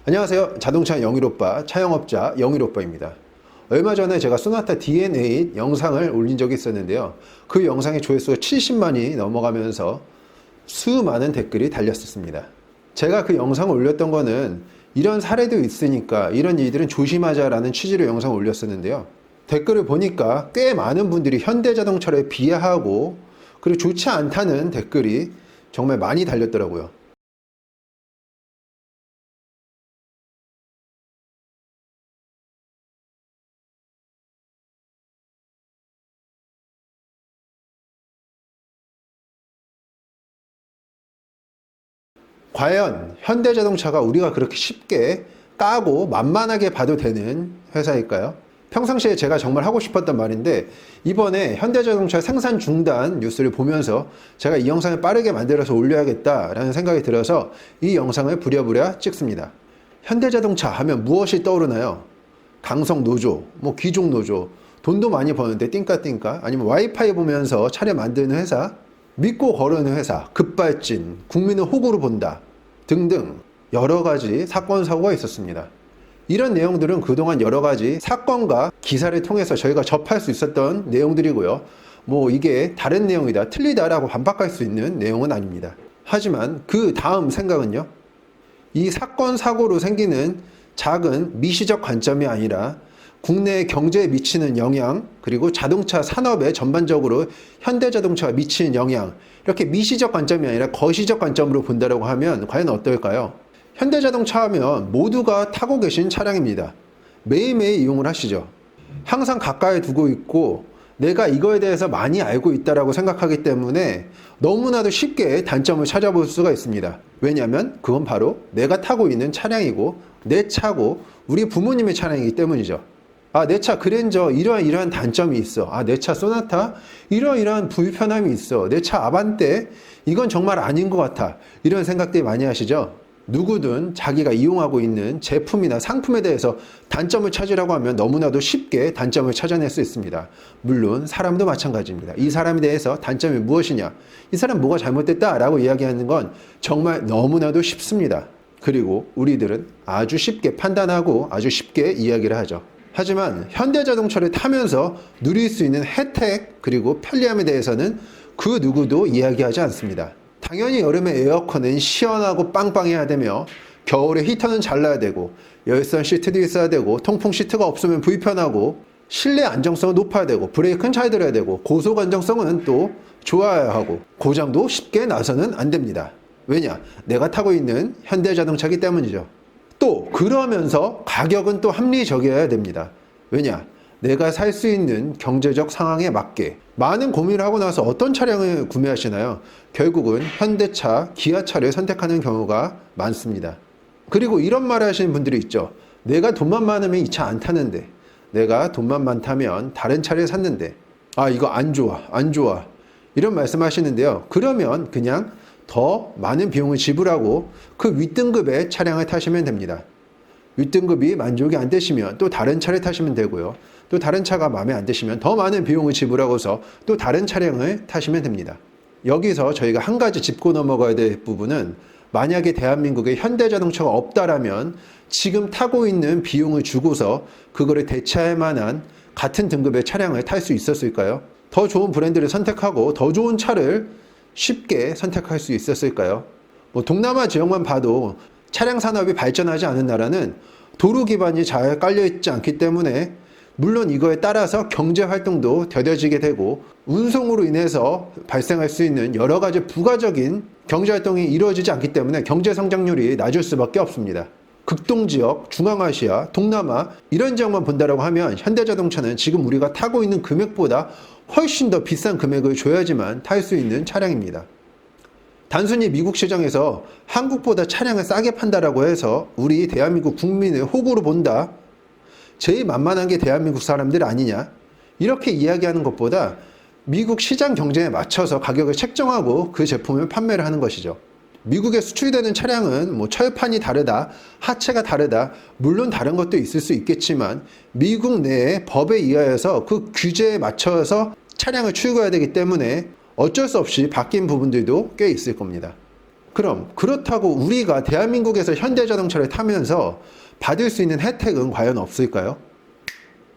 안녕하세요. 자동차 영일오빠, 차영업자 영일오빠입니다. 얼마 전에 제가 소나타 DNA 영상을 올린 적이 있었는데요. 그 영상의 조회수가 70만이 넘어가면서 수많은 댓글이 달렸었습니다. 제가 그 영상을 올렸던 거는 이런 사례도 있으니까 이런 일들은 조심하자라는 취지로 영상을 올렸었는데요. 댓글을 보니까 꽤 많은 분들이 현대자동차를 비하하고 그리고 좋지 않다는 댓글이 정말 많이 달렸더라고요. 과연 현대자동차가 우리가 그렇게 쉽게 까고 만만하게 봐도 되는 회사일까요? 평상시에 제가 정말 하고 싶었던 말인데 이번에 현대자동차 생산 중단 뉴스를 보면서 제가 이 영상을 빠르게 만들어서 올려야겠다라는 생각이 들어서 이 영상을 부랴부랴 찍습니다. 현대자동차 하면 무엇이 떠오르나요? 강성 노조, 귀족 노조, 돈도 많이 버는데 띵까띵까, 아니면 와이파이 보면서 차를 만드는 회사, 믿고 거르는 회사, 급발진, 국민을 호구로 본다 등등 여러 가지 사건 사고가 있었습니다. 이런 내용들은 그동안 여러 가지 사건과 기사를 통해서 저희가 접할 수 있었던 내용들이고요. 이게 다른 내용이다, 틀리다라고 반박할 수 있는 내용은 아닙니다. 하지만 그 다음 생각은요. 이 사건 사고로 생기는 작은 미시적 관점이 아니라 국내 경제에 미치는 영향, 그리고 자동차 산업에 전반적으로 현대자동차가 미치는 영향, 이렇게 미시적 관점이 아니라 거시적 관점으로 본다고 하면 과연 어떨까요? 현대자동차 하면 모두가 타고 계신 차량입니다. 매일매일 이용을 하시죠. 항상 가까이 두고 있고 내가 이거에 대해서 많이 알고 있다고 생각하기 때문에 너무나도 쉽게 단점을 찾아볼 수가 있습니다. 왜냐하면 그건 바로 내가 타고 있는 차량이고 내 차고 우리 부모님의 차량이기 때문이죠. 내 차 그랜저 이러한 단점이 있어. 내 차 소나타 이러한 불편함이 있어. 내 차 아반떼 이건 정말 아닌 것 같아. 이런 생각들 많이 하시죠? 누구든 자기가 이용하고 있는 제품이나 상품에 대해서 단점을 찾으라고 하면 너무나도 쉽게 단점을 찾아낼 수 있습니다. 물론 사람도 마찬가지입니다. 이 사람에 대해서 단점이 무엇이냐, 이 사람 뭐가 잘못됐다라고 이야기하는 건 정말 너무나도 쉽습니다. 그리고 우리들은 아주 쉽게 판단하고 아주 쉽게 이야기를 하죠. 하지만 현대자동차를 타면서 누릴 수 있는 혜택 그리고 편리함에 대해서는 그 누구도 이야기하지 않습니다. 당연히 여름에 에어컨은 시원하고 빵빵해야 되며 겨울에 히터는 잘라야 되고 열선 시트도 있어야 되고 통풍 시트가 없으면 불편하고 실내 안정성은 높아야 되고 브레이크는 잘 들어야 되고 고속 안정성은 또 좋아야 하고 고장도 쉽게 나서는 안 됩니다. 왜냐? 내가 타고 있는 현대자동차이기 때문이죠. 또 그러면서 가격은 또 합리적이어야 됩니다. 왜냐? 내가 살 수 있는 경제적 상황에 맞게 많은 고민을 하고 나서 어떤 차량을 구매하시나요? 결국은 현대차, 기아차를 선택하는 경우가 많습니다. 그리고 이런 말을 하시는 분들이 있죠. 내가 돈만 많으면 이 차 안 타는데, 내가 돈만 많다면 다른 차를 샀는데 이거 안 좋아 이런 말씀 하시는데요. 그러면 그냥 더 많은 비용을 지불하고 그 윗등급의 차량을 타시면 됩니다. 윗등급이 만족이 안 되시면 또 다른 차를 타시면 되고요. 또 다른 차가 마음에 안 드시면 더 많은 비용을 지불하고서 또 다른 차량을 타시면 됩니다. 여기서 저희가 한 가지 짚고 넘어가야 될 부분은 만약에 대한민국에 현대자동차가 없다라면 지금 타고 있는 비용을 주고서 그거를 대체할 만한 같은 등급의 차량을 탈 수 있었을까요? 더 좋은 브랜드를 선택하고 더 좋은 차를 쉽게 선택할 수 있었을까요? 동남아 지역만 봐도 차량 산업이 발전하지 않은 나라는 도로 기반이 잘 깔려있지 않기 때문에 물론 이거에 따라서 경제 활동도 더뎌지게 되고 운송으로 인해서 발생할 수 있는 여러 가지 부가적인 경제 활동이 이루어지지 않기 때문에 경제 성장률이 낮을 수밖에 없습니다. 극동지역, 중앙아시아, 동남아 이런 지역만 본다라고 하면 현대자동차는 지금 우리가 타고 있는 금액보다 훨씬 더 비싼 금액을 줘야지만 탈 수 있는 차량입니다. 단순히 미국 시장에서 한국보다 차량을 싸게 판다라고 해서 우리 대한민국 국민을 호구로 본다, 제일 만만한 게 대한민국 사람들 아니냐, 이렇게 이야기하는 것보다 미국 시장 경쟁에 맞춰서 가격을 책정하고 그 제품을 판매를 하는 것이죠. 미국에 수출되는 차량은 철판이 다르다, 하체가 다르다, 물론 다른 것도 있을 수 있겠지만 미국 내의 법에 의하여서 그 규제에 맞춰서 차량을 출고해야 되기 때문에 어쩔 수 없이 바뀐 부분들도 꽤 있을 겁니다. 그럼 그렇다고 우리가 대한민국에서 현대자동차를 타면서 받을 수 있는 혜택은 과연 없을까요?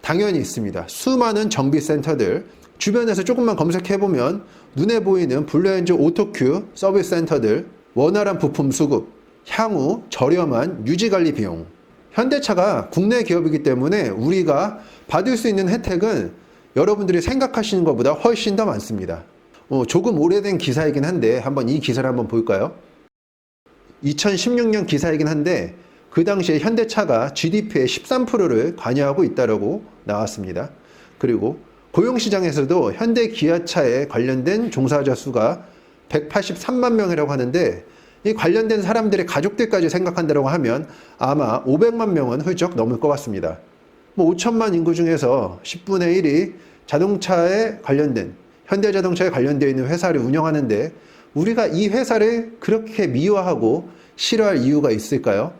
당연히 있습니다. 수많은 정비센터들, 주변에서 조금만 검색해보면 눈에 보이는 블루엔즈 오토큐 서비스 센터들, 원활한 부품 수급, 향후 저렴한 유지관리 비용. 현대차가 국내 기업이기 때문에 우리가 받을 수 있는 혜택은 여러분들이 생각하시는 것보다 훨씬 더 많습니다. 조금 오래된 기사이긴 한데 한번 이 기사를 한번 볼까요? 2016년 기사이긴 한데 그 당시에 현대차가 GDP의 13%를 관여하고 있다고 나왔습니다. 그리고 고용시장에서도 현대 기아차에 관련된 종사자 수가 183만 명이라고 하는데 이 관련된 사람들의 가족들까지 생각한다고 하면 아마 500만 명은 훌쩍 넘을 것 같습니다. 5천만 인구 중에서 10분의 1이 자동차에 관련된, 현대자동차에 관련되어 있는 회사를 운영하는데 우리가 이 회사를 그렇게 미워하고 싫어할 이유가 있을까요?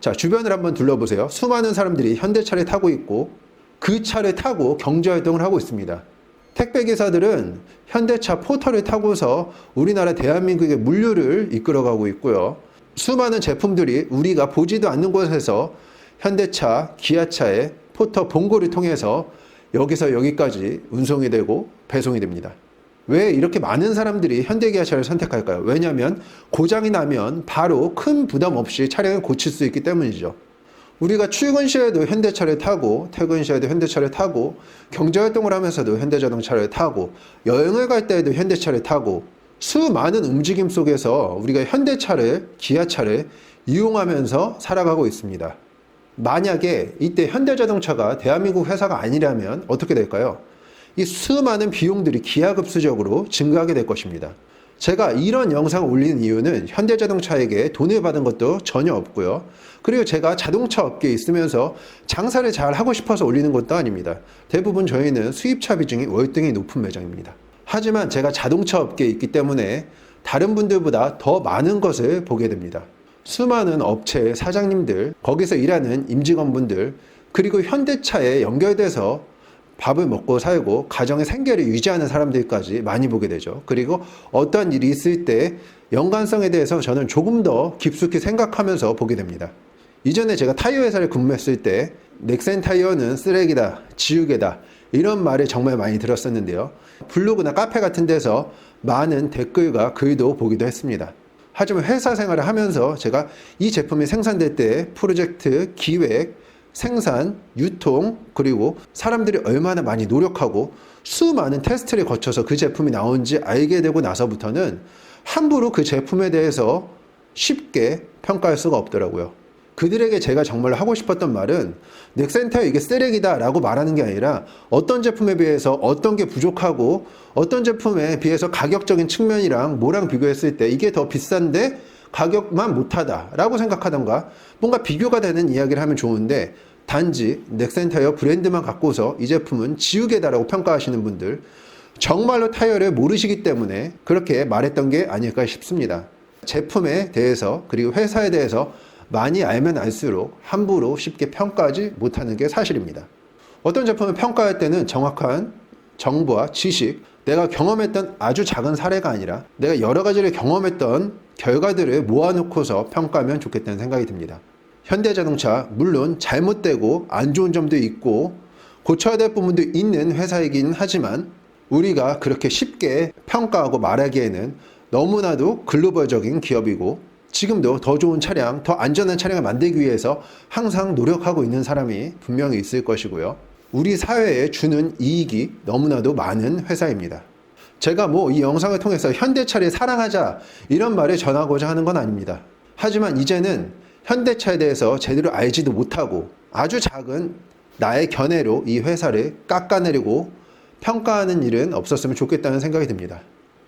자, 주변을 한번 둘러보세요. 수많은 사람들이 현대차를 타고 있고 그 차를 타고 경제활동을 하고 있습니다. 택배기사들은 현대차 포털을 타고서 우리나라 대한민국의 물류를 이끌어가고 있고요. 수많은 제품들이 우리가 보지도 않는 곳에서 현대차, 기아차의 포터 본고를 통해서 여기서 여기까지 운송이 되고 배송이 됩니다. 왜 이렇게 많은 사람들이 현대기아차를 선택할까요? 왜냐하면 고장이 나면 바로 큰 부담 없이 차량을 고칠 수 있기 때문이죠. 우리가 출근 시에도 현대차를 타고 퇴근 시에도 현대차를 타고 경제활동을 하면서도 현대자동차를 타고 여행을 갈 때에도 현대차를 타고 수많은 움직임 속에서 우리가 현대차를, 기아차를 이용하면서 살아가고 있습니다. 만약에 이때 현대자동차가 대한민국 회사가 아니라면 어떻게 될까요? 이 수많은 비용들이 기하급수적으로 증가하게 될 것입니다. 제가 이런 영상을 올리는 이유는 현대자동차에게 돈을 받은 것도 전혀 없고요. 그리고 제가 자동차 업계에 있으면서 장사를 잘 하고 싶어서 올리는 것도 아닙니다. 대부분 저희는 수입차 비중이 월등히 높은 매장입니다. 하지만 제가 자동차 업계에 있기 때문에 다른 분들보다 더 많은 것을 보게 됩니다. 수많은 업체의 사장님들, 거기서 일하는 임직원분들, 그리고 현대차에 연결돼서 밥을 먹고 살고 가정의 생계를 유지하는 사람들까지 많이 보게 되죠. 그리고 어떤 일이 있을 때 연관성에 대해서 저는 조금 더 깊숙이 생각하면서 보게 됩니다. 이전에 제가 타이어 회사를 근무했을 때 넥센 타이어는 쓰레기다, 지우개다 이런 말을 정말 많이 들었었는데요. 블로그나 카페 같은 데서 많은 댓글과 글도 보기도 했습니다. 하지만 회사 생활을 하면서 제가 이 제품이 생산될 때 프로젝트, 기획, 생산, 유통, 그리고 사람들이 얼마나 많이 노력하고 수많은 테스트를 거쳐서 그 제품이 나온지 알게 되고 나서부터는 함부로 그 제품에 대해서 쉽게 평가할 수가 없더라고요. 그들에게 제가 정말 하고 싶었던 말은 넥센타이어 이게 쓰레기다 라고 말하는 게 아니라 어떤 제품에 비해서 어떤 게 부족하고 어떤 제품에 비해서 가격적인 측면이랑 뭐랑 비교했을 때 이게 더 비싼데 가격만 못하다 라고 생각하던가 뭔가 비교가 되는 이야기를 하면 좋은데 단지 넥센타이어 브랜드만 갖고서 이 제품은 지우개다라고 평가하시는 분들 정말로 타이어를 모르시기 때문에 그렇게 말했던 게 아닐까 싶습니다. 제품에 대해서 그리고 회사에 대해서 많이 알면 알수록 함부로 쉽게 평가하지 못하는 게 사실입니다. 어떤 제품을 평가할 때는 정확한 정보와 지식, 내가 경험했던 아주 작은 사례가 아니라 내가 여러 가지를 경험했던 결과들을 모아놓고서 평가하면 좋겠다는 생각이 듭니다. 현대자동차 물론 잘못되고 안 좋은 점도 있고 고쳐야 될 부분도 있는 회사이긴 하지만 우리가 그렇게 쉽게 평가하고 말하기에는 너무나도 글로벌적인 기업이고 지금도 더 좋은 차량, 더 안전한 차량을 만들기 위해서 항상 노력하고 있는 사람이 분명히 있을 것이고요. 우리 사회에 주는 이익이 너무나도 많은 회사입니다. 제가 이 영상을 통해서 현대차를 사랑하자 이런 말을 전하고자 하는 건 아닙니다. 하지만 이제는 현대차에 대해서 제대로 알지도 못하고 아주 작은 나의 견해로 이 회사를 깎아내리고 평가하는 일은 없었으면 좋겠다는 생각이 듭니다.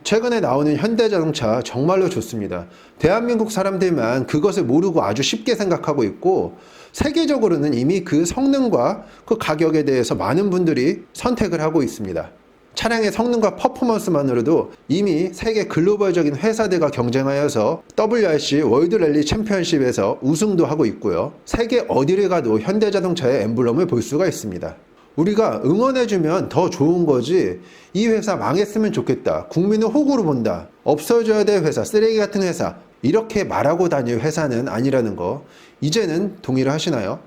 최근에 나오는 현대자동차 정말로 좋습니다. 대한민국 사람들만 그것을 모르고 아주 쉽게 생각하고 있고 세계적으로는 이미 그 성능과 그 가격에 대해서 많은 분들이 선택을 하고 있습니다. 차량의 성능과 퍼포먼스만으로도 이미 세계 글로벌적인 회사들과 경쟁하여서 WRC 월드 랠리 챔피언십에서 우승도 하고 있고요. 세계 어디를 가도 현대자동차의 엠블럼을 볼 수가 있습니다. 우리가 응원해주면 더 좋은 거지, 이 회사 망했으면 좋겠다, 국민을 호구로 본다, 없어져야 될 회사, 쓰레기 같은 회사, 이렇게 말하고 다닐 회사는 아니라는 거 이제는 동의를 하시나요?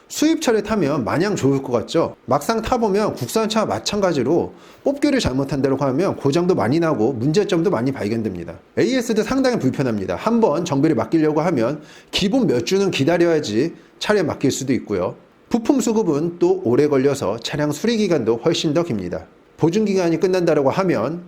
수입차를 타면 마냥 좋을 것 같죠? 막상 타보면 국산차와 마찬가지로 뽑기를 잘못한다고 하면 고장도 많이 나고 문제점도 많이 발견됩니다. AS도 상당히 불편합니다. 한번 정비를 맡기려고 하면 기본 몇 주는 기다려야지 차례 맡길 수도 있고요. 부품 수급은 또 오래 걸려서 차량 수리 기간도 훨씬 더 깁니다. 보증 기간이 끝난다고 하면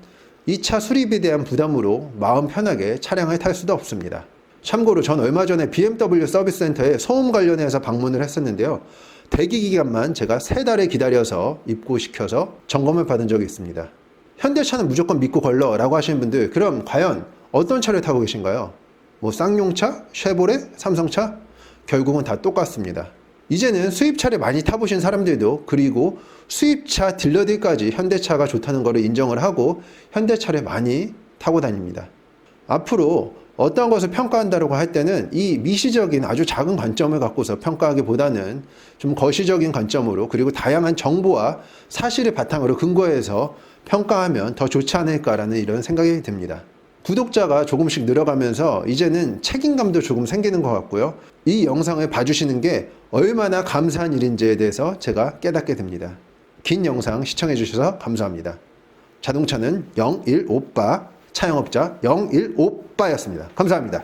이 차 수리비에 대한 부담으로 마음 편하게 차량을 탈 수도 없습니다. 참고로 전 얼마 전에 BMW 서비스 센터에 소음 관련해서 방문을 했었는데요. 대기 기간만 제가 3달을 기다려서 입고시켜서 점검을 받은 적이 있습니다. 현대차는 무조건 믿고 걸러 라고 하시는 분들, 그럼 과연 어떤 차를 타고 계신가요? 뭐 쌍용차, 쉐보레, 삼성차? 결국은 다 똑같습니다. 이제는 수입차를 많이 타보신 사람들도, 그리고 수입차 딜러들까지 현대차가 좋다는 것을 인정을 하고 현대차를 많이 타고 다닙니다. 앞으로 어떤 것을 평가한다고 할 때는 이 미시적인 아주 작은 관점을 갖고서 평가하기보다는 좀 거시적인 관점으로, 그리고 다양한 정보와 사실을 바탕으로 근거해서 평가하면 더 좋지 않을까라는 이런 생각이 듭니다. 구독자가 조금씩 늘어가면서 이제는 책임감도 조금 생기는 것 같고요. 이 영상을 봐주시는 게 얼마나 감사한 일인지에 대해서 제가 깨닫게 됩니다. 긴 영상 시청해 주셔서 감사합니다. 자동차는 015바, 차영업자 015바였습니다. 감사합니다.